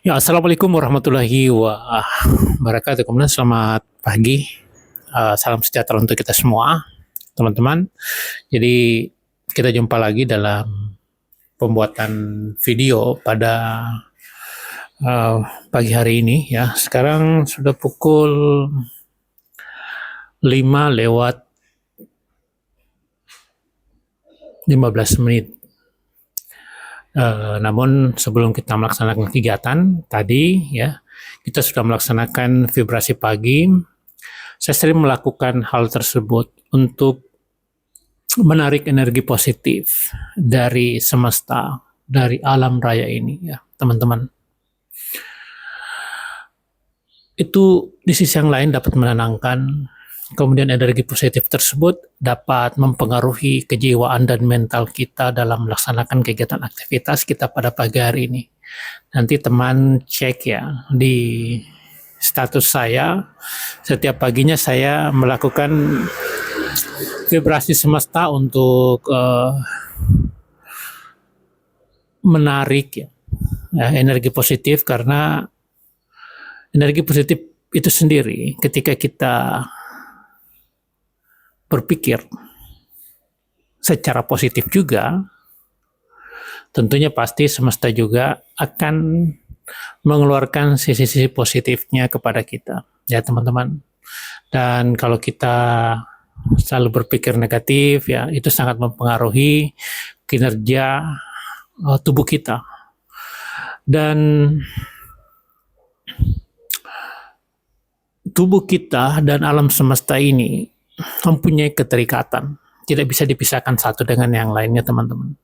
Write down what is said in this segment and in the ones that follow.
Ya, assalamualaikum warahmatullahi wabarakatuh. Kemudian selamat pagi, salam sejahtera untuk kita semua, teman-teman. Jadi kita jumpa lagi dalam pembuatan video pada uh, pagi hari ini ya. Sekarang sudah pukul 5 lewat 15 menit. Namun sebelum kita melaksanakan kegiatan tadi ya, kita sudah melaksanakan vibrasi pagi. Saya sering melakukan hal tersebut untuk menarik energi positif dari semesta, dari alam raya ini ya, teman-teman. Itu di sisi yang lain dapat menenangkan. Kemudian energi positif tersebut dapat mempengaruhi kejiwaan dan mental kita dalam melaksanakan kegiatan aktivitas kita pada pagi hari ini. Nanti teman cek ya di status saya, setiap paginya saya melakukan vibrasi semesta untuk menarik ya, energi positif, karena energi positif itu sendiri ketika kita berpikir secara positif juga, tentunya pasti semesta juga akan mengeluarkan sisi-sisi positifnya kepada kita, ya teman-teman. Dan kalau kita selalu berpikir negatif, ya itu sangat mempengaruhi kinerja tubuh kita. Dan tubuh kita dan alam semesta ini mempunyai keterikatan, tidak bisa dipisahkan satu dengan yang lainnya, teman-teman.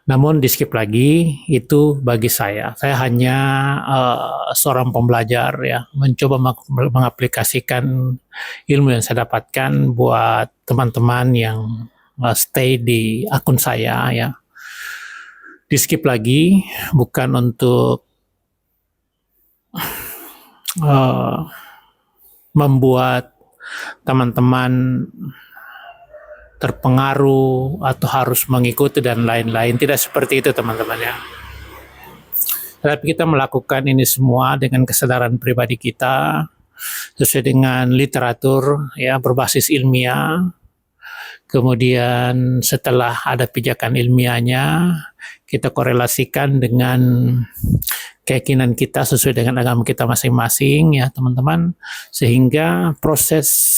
Namun di skip lagi, itu bagi saya hanya seorang pembelajar ya, mencoba mengaplikasikan ilmu yang saya dapatkan buat teman-teman yang stay di akun saya ya. Di skip lagi bukan untuk membuat teman-teman terpengaruh atau harus mengikuti dan lain-lain. Tidak seperti itu, teman-teman ya. Tapi kita melakukan ini semua dengan kesadaran pribadi kita, sesuai dengan literatur ya, berbasis ilmiah. Kemudian setelah ada pijakan ilmiahnya, kita korelasikan dengan keyakinan kita sesuai dengan agama kita masing-masing ya teman-teman, sehingga prosesnya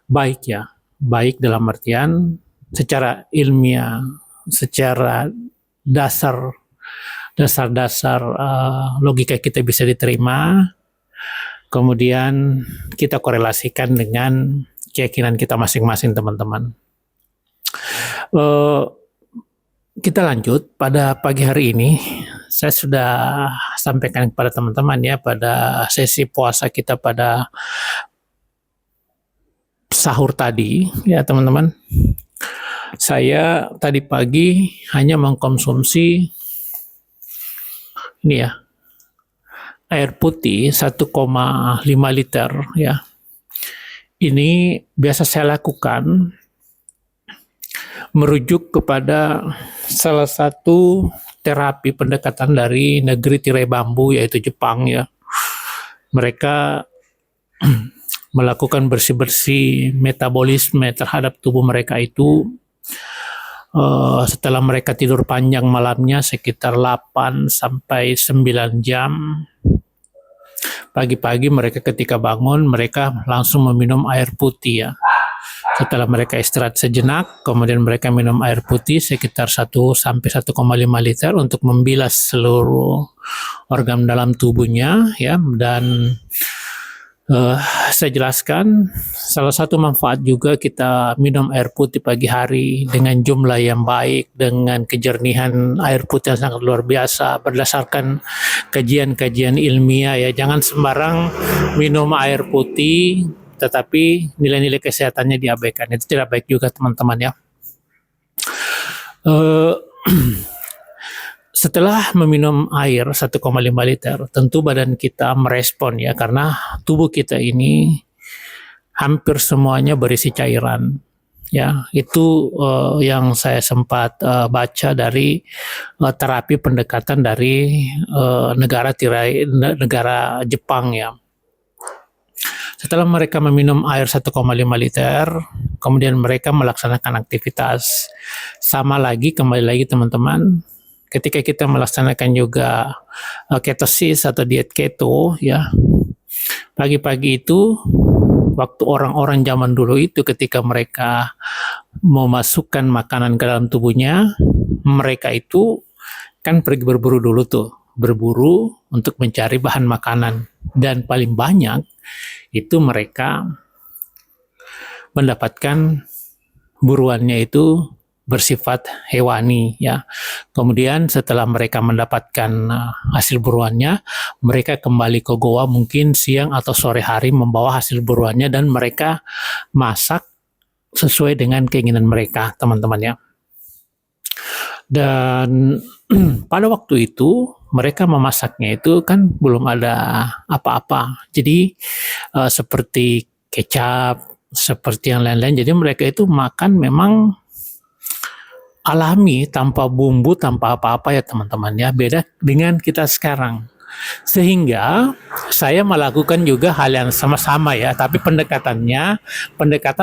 baik ya, baik dalam artian secara ilmiah, secara dasar logika kita bisa diterima, kemudian kita korelasikan dengan keyakinan kita masing-masing, teman-teman. Kita lanjut pada pagi hari ini. Saya sudah sampaikan kepada teman-teman ya pada sesi puasa kita pada sahur tadi ya teman-teman. Saya tadi pagi hanya mengkonsumsi ini ya, air putih 1,5 liter ya. Ini biasa saya lakukan merujuk kepada salah satu terapi pendekatan dari negeri tirai bambu, yaitu Jepang ya. Mereka melakukan bersih-bersih metabolisme terhadap tubuh mereka itu setelah mereka tidur panjang malamnya sekitar 8 sampai 9 jam. Pagi-pagi mereka ketika bangun, mereka langsung meminum air putih ya. Setelah mereka istirahat sejenak, kemudian mereka minum air putih sekitar 1 sampai 1,5 liter untuk membilas seluruh organ dalam tubuhnya ya. Dan saya jelaskan salah satu manfaat juga kita minum air putih pagi hari dengan jumlah yang baik, dengan kejernihan air putih yang sangat luar biasa berdasarkan kajian-kajian ilmiah ya. Jangan sembarang minum air putih tetapi nilai-nilai kesehatannya diabaikan, itu tidak baik juga teman-teman ya. Setelah meminum air 1,5 liter, tentu badan kita merespon ya, karena tubuh kita ini hampir semuanya berisi cairan. Ya, itu yang saya sempat baca dari terapi pendekatan dari negara Jepang ya. Setelah mereka meminum air 1,5 liter, kemudian mereka melaksanakan aktivitas. Sama lagi, kembali lagi teman-teman, ketika kita melaksanakan juga ketosis atau diet keto ya, pagi-pagi itu waktu orang-orang zaman dulu itu ketika mereka memasukkan makanan ke dalam tubuhnya, mereka itu kan pergi berburu dulu tuh, berburu untuk mencari bahan makanan, dan paling banyak itu mereka mendapatkan buruannya itu bersifat hewani ya. Kemudian setelah mereka mendapatkan hasil buruannya, mereka kembali ke goa mungkin siang atau sore hari membawa hasil buruannya dan mereka masak sesuai dengan keinginan mereka, teman-teman ya. Dan pada waktu itu mereka memasaknya itu kan belum ada apa-apa. Jadi seperti kecap, seperti yang lain-lain. Jadi mereka itu makan memang alami, tanpa bumbu, tanpa apa-apa ya teman-teman ya. Beda dengan kita sekarang. Sehingga saya melakukan juga hal yang sama-sama ya, tapi pendekatan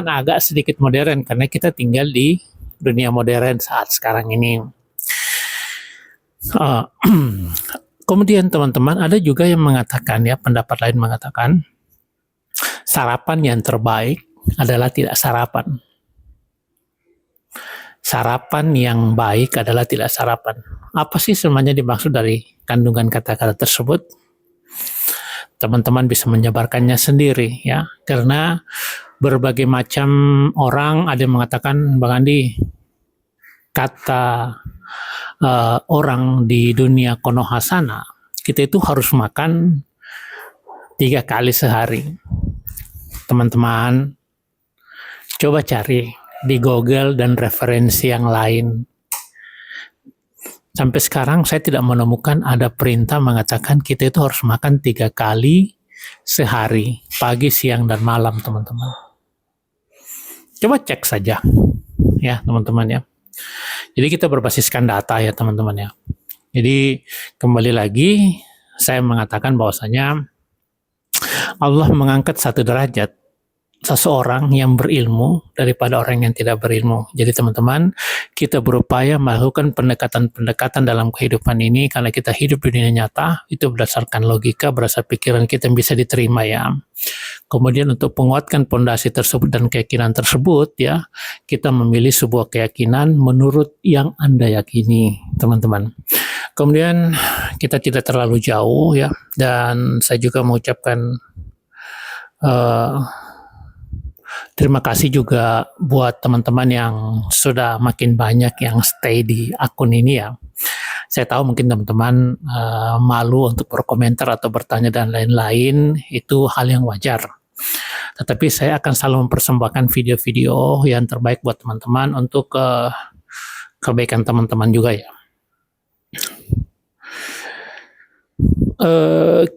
agak sedikit modern karena kita tinggal di dunia modern saat sekarang ini. Uh, Kemudian teman-teman ada juga yang mengatakan ya, pendapat lain mengatakan sarapan yang terbaik adalah tidak sarapan. Sarapan yang baik adalah tidak sarapan. Apa sih sebenarnya dimaksud dari kandungan kata-kata tersebut? Teman-teman bisa menjabarkannya sendiri ya, karena berbagai macam orang ada yang mengatakan, Bang Andi, kata orang di dunia Konoha sana, kita itu harus makan 3 kali sehari. Teman-teman, coba cari di Google dan referensi yang lain. Sampai sekarang saya tidak menemukan ada perintah mengatakan kita itu harus makan 3 kali sehari, pagi, siang, dan malam, teman-teman. Coba cek saja, ya teman-teman ya. Jadi kita berbasiskan data ya teman-teman ya. Jadi kembali lagi saya mengatakan bahwasanya Allah mengangkat 1 derajat seseorang yang berilmu daripada orang yang tidak berilmu. Jadi teman-teman, kita berupaya melakukan pendekatan-pendekatan dalam kehidupan ini karena kita hidup di dunia nyata, itu berdasarkan logika, berdasarkan pikiran kita yang bisa diterima ya. Kemudian untuk menguatkan pondasi tersebut dan keyakinan tersebut ya, kita memilih sebuah keyakinan menurut yang Anda yakini, teman-teman. Kemudian kita tidak terlalu jauh ya, dan saya juga mengucapkan terima kasih juga buat teman-teman yang sudah makin banyak yang stay di akun ini ya. Saya tahu mungkin teman-teman malu untuk berkomentar atau bertanya dan lain-lain, itu hal yang wajar. Tetapi saya akan selalu mempersembahkan video-video yang terbaik buat teman-teman untuk kebaikan teman-teman juga ya.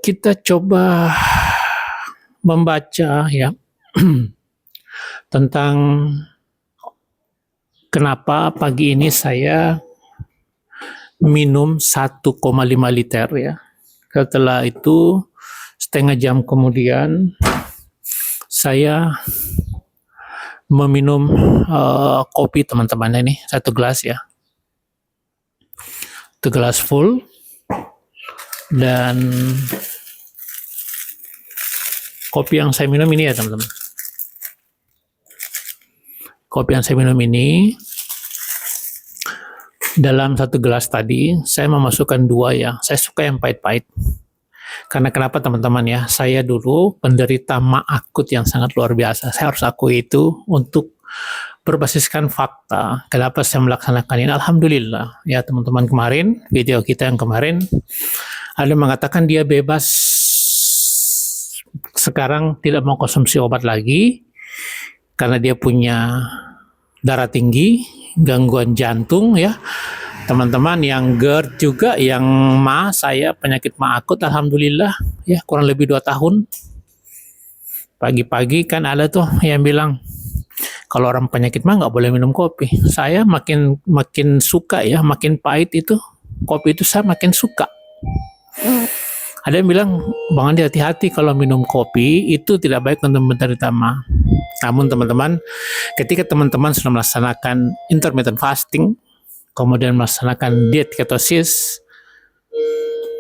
Kita coba membaca ya tentang kenapa pagi ini saya minum 1,5 liter ya. Setelah itu setengah jam kemudian saya meminum kopi teman-teman ini 1 gelas ya. 1 gelas full, dan kopi yang saya minum ini ya teman-teman. Kopi yang saya minum ini dalam 1 gelas tadi saya memasukkan 2 ya. Saya suka yang pahit-pahit. Karena kenapa teman-teman ya? Saya dulu penderita ma akut yang sangat luar biasa. Saya harus akui itu untuk berbasiskan fakta. Kenapa saya melaksanakan ini? Alhamdulillah ya teman-teman, kemarin video kita yang kemarin ada mengatakan dia bebas sekarang, tidak mau konsumsi obat lagi karena dia punya darah tinggi, gangguan jantung ya. Teman-teman yang GERD juga, yang ma, saya penyakit ma akut, alhamdulillah ya, kurang lebih 2 tahun. Pagi-pagi kan ada tuh yang bilang, Kalau orang penyakit mah nggak boleh minum kopi. Saya makin suka ya, makin pahit itu kopi itu saya makin suka. Ada yang bilang, Bang Andi hati-hati kalau minum kopi itu tidak baik untuk menderita mah. Namun teman-teman, ketika teman-teman sudah melaksanakan intermittent fasting, kemudian melaksanakan diet ketosis,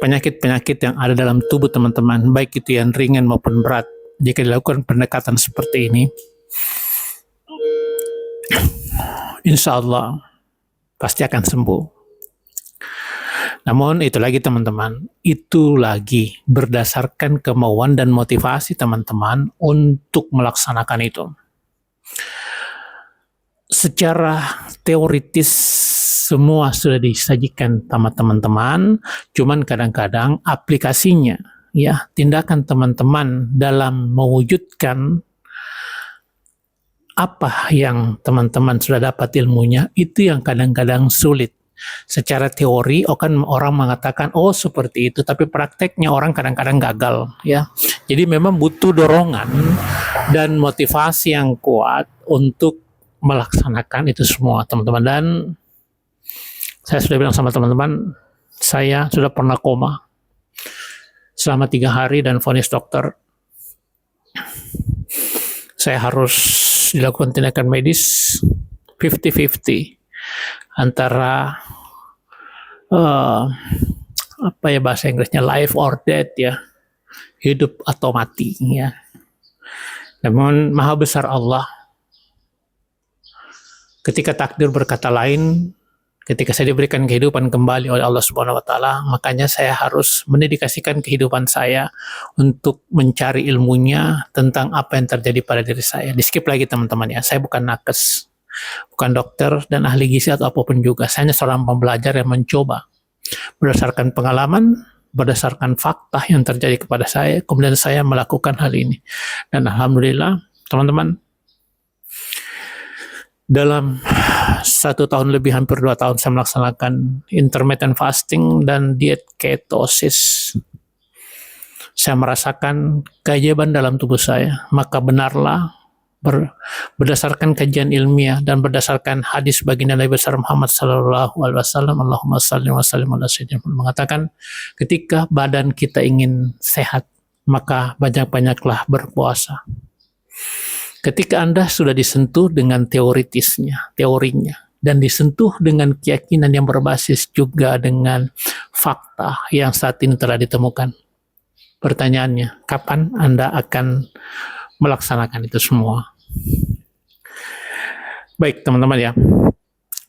penyakit-penyakit yang ada dalam tubuh teman-teman, baik itu yang ringan maupun berat, jika dilakukan pendekatan seperti ini, insya Allah pasti akan sembuh. Namun itu lagi teman-teman, itu lagi berdasarkan kemauan dan motivasi teman-teman untuk melaksanakan itu. Secara teoritis semua sudah disajikan sama teman-teman, cuman kadang-kadang aplikasinya, ya, tindakan teman-teman dalam mewujudkan apa yang teman-teman sudah dapat ilmunya, itu yang kadang-kadang sulit. Secara teori, orang mengatakan, oh seperti itu, tapi prakteknya orang kadang-kadang gagal, ya. Jadi memang butuh dorongan dan motivasi yang kuat untuk melaksanakan itu semua, teman-teman. Dan saya sudah bilang sama teman-teman, saya sudah pernah koma selama 3 hari dan vonis dokter saya harus dilakukan tindakan medis 50-50 antara apa ya bahasa Inggrisnya, life or death, ya, hidup atau mati, ya. Namun maha besar Allah, ketika takdir berkata lain, ketika saya diberikan kehidupan kembali oleh Allah Subhanahu wa taala, makanya saya harus mendedikasikan kehidupan saya untuk mencari ilmunya tentang apa yang terjadi pada diri saya. Di-skip lagi teman-teman ya, saya bukan nakes, bukan dokter dan ahli gizi atau apapun juga. Saya hanya seorang pembelajar yang mencoba berdasarkan pengalaman, berdasarkan fakta yang terjadi kepada saya, kemudian saya melakukan hal ini. Dan alhamdulillah teman-teman, dalam 1 tahun lebih, hampir 2 tahun saya melaksanakan intermittent fasting dan diet ketosis, saya merasakan keajaiban dalam tubuh saya. Maka benarlah berdasarkan kajian ilmiah dan berdasarkan hadis baginda Nabi besar Muhammad sallallahu alaihi wasallam, Allahumma shalli wa sallim ala sayyidina Muhammad, mengatakan ketika badan kita ingin sehat, maka banyak-banyaklah berpuasa. Ketika Anda sudah disentuh dengan teorinya, dan disentuh dengan keyakinan yang berbasis juga dengan fakta yang saat ini telah ditemukan, pertanyaannya, kapan Anda akan melaksanakan itu semua? Baik teman-teman ya,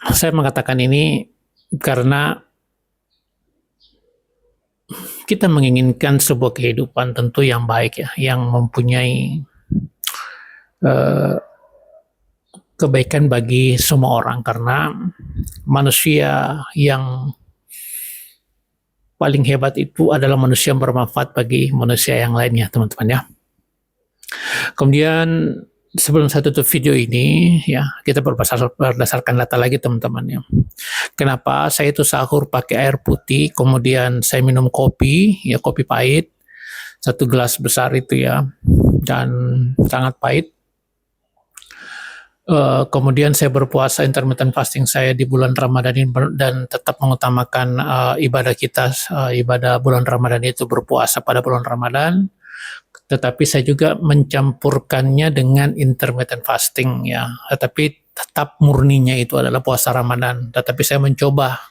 saya mengatakan ini karena kita menginginkan sebuah kehidupan tentu yang baik ya, yang mempunyai kebaikan bagi semua orang, karena manusia yang paling hebat itu adalah manusia yang bermanfaat bagi manusia yang lainnya, teman-teman ya. Kemudian sebelum saya tutup video ini ya, kita berdasarkan data lagi teman-teman ya. Kenapa saya itu sahur pakai air putih, kemudian saya minum kopi ya, kopi pahit 1 gelas besar itu ya, dan sangat pahit. Kemudian saya berpuasa intermittent fasting saya di bulan Ramadan ini dan tetap mengutamakan ibadah kita, ibadah bulan Ramadan itu berpuasa pada bulan Ramadan, tetapi saya juga mencampurkannya dengan intermittent fasting ya, tetapi tetap murninya itu adalah puasa Ramadan, tetapi saya mencoba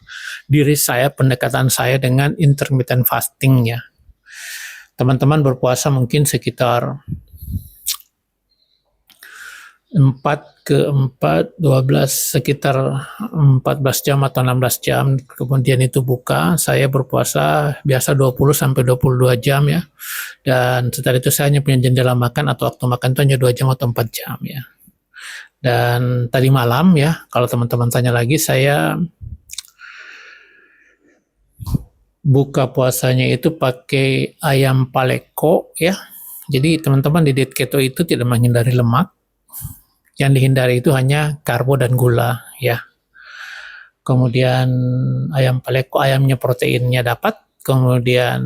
diri saya, pendekatan saya dengan intermittent fasting ya. Teman-teman berpuasa mungkin sekitar 4 ke 4, 12, sekitar 14 jam atau 16 jam, kemudian itu buka. Saya berpuasa biasa 20 sampai 22 jam ya, dan setelah itu saya hanya punya jendela makan atau waktu makan itu hanya 2 jam atau 4 jam ya. Dan tadi malam ya, kalau teman-teman tanya lagi, saya buka puasanya itu pakai ayam paleko ya. Jadi teman-teman di diet keto itu tidak menghindari lemak, yang dihindari itu hanya karbo dan gula ya. Kemudian ayam paleko, ayamnya proteinnya dapat, kemudian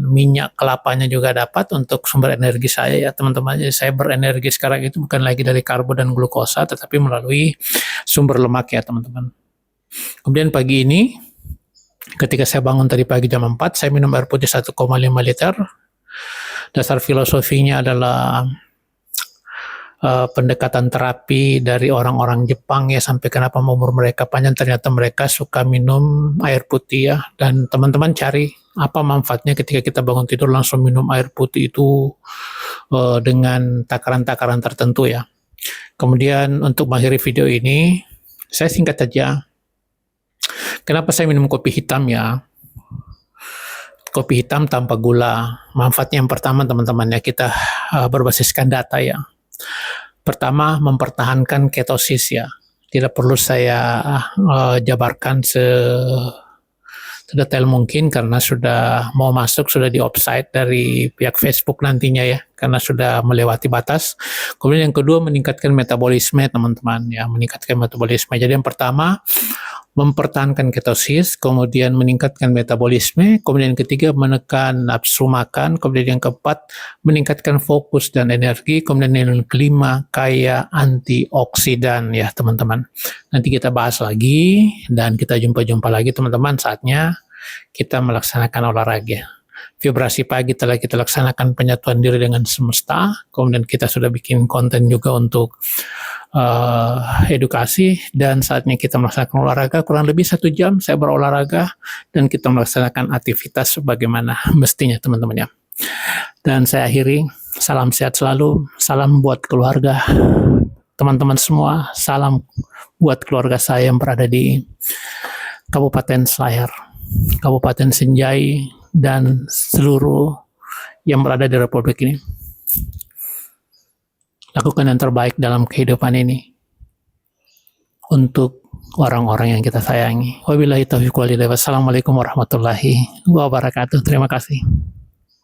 minyak kelapanya juga dapat untuk sumber energi saya ya teman-teman. Jadi saya berenergi sekarang itu bukan lagi dari karbo dan glukosa, tetapi melalui sumber lemak ya teman-teman. Kemudian pagi ini, ketika saya bangun tadi pagi jam 4, saya minum air putih 1,5 liter. Dasar filosofinya adalah pendekatan terapi dari orang-orang Jepang ya, sampai kenapa umur mereka panjang, ternyata mereka suka minum air putih ya. Dan teman-teman cari apa manfaatnya ketika kita bangun tidur langsung minum air putih itu dengan takaran-takaran tertentu ya. Kemudian untuk mengakhiri video ini, saya singkat saja. Kenapa saya minum kopi hitam ya? Kopi hitam tanpa gula. Manfaatnya yang pertama teman-teman ya, kita berbasiskan data ya. Pertama, mempertahankan ketosis ya. Tidak perlu saya jabarkan sedetail mungkin karena sudah mau masuk, sudah di offside dari pihak Facebook nantinya ya, karena sudah melewati batas. Kemudian yang kedua, meningkatkan metabolisme teman-teman ya, meningkatkan metabolisme. Jadi yang pertama, mempertahankan ketosis, kemudian meningkatkan metabolisme, kemudian yang ketiga menekan nafsu makan, kemudian yang keempat meningkatkan fokus dan energi, kemudian yang kelima kaya antioksidan ya teman-teman. Nanti kita bahas lagi dan kita jumpa-jumpa lagi teman-teman, saatnya kita melaksanakan olahraga. Vibrasi pagi telah kita laksanakan penyatuan diri dengan semesta, kemudian kita sudah bikin konten juga untuk edukasi, dan saatnya kita melaksanakan olahraga. Kurang lebih 1 jam saya berolahraga dan kita melaksanakan aktivitas sebagaimana mestinya teman-teman ya. Dan saya akhiri, salam sehat selalu, salam buat keluarga teman-teman semua, salam buat keluarga saya yang berada di Kabupaten Selayar, Kabupaten Senjai, dan seluruh yang berada di Republik ini. Lakukan yang terbaik dalam kehidupan ini untuk orang-orang yang kita sayangi. Wabillahi taufiq wal hidayah. Wassalamualaikum warahmatullahi wabarakatuh. Terima kasih.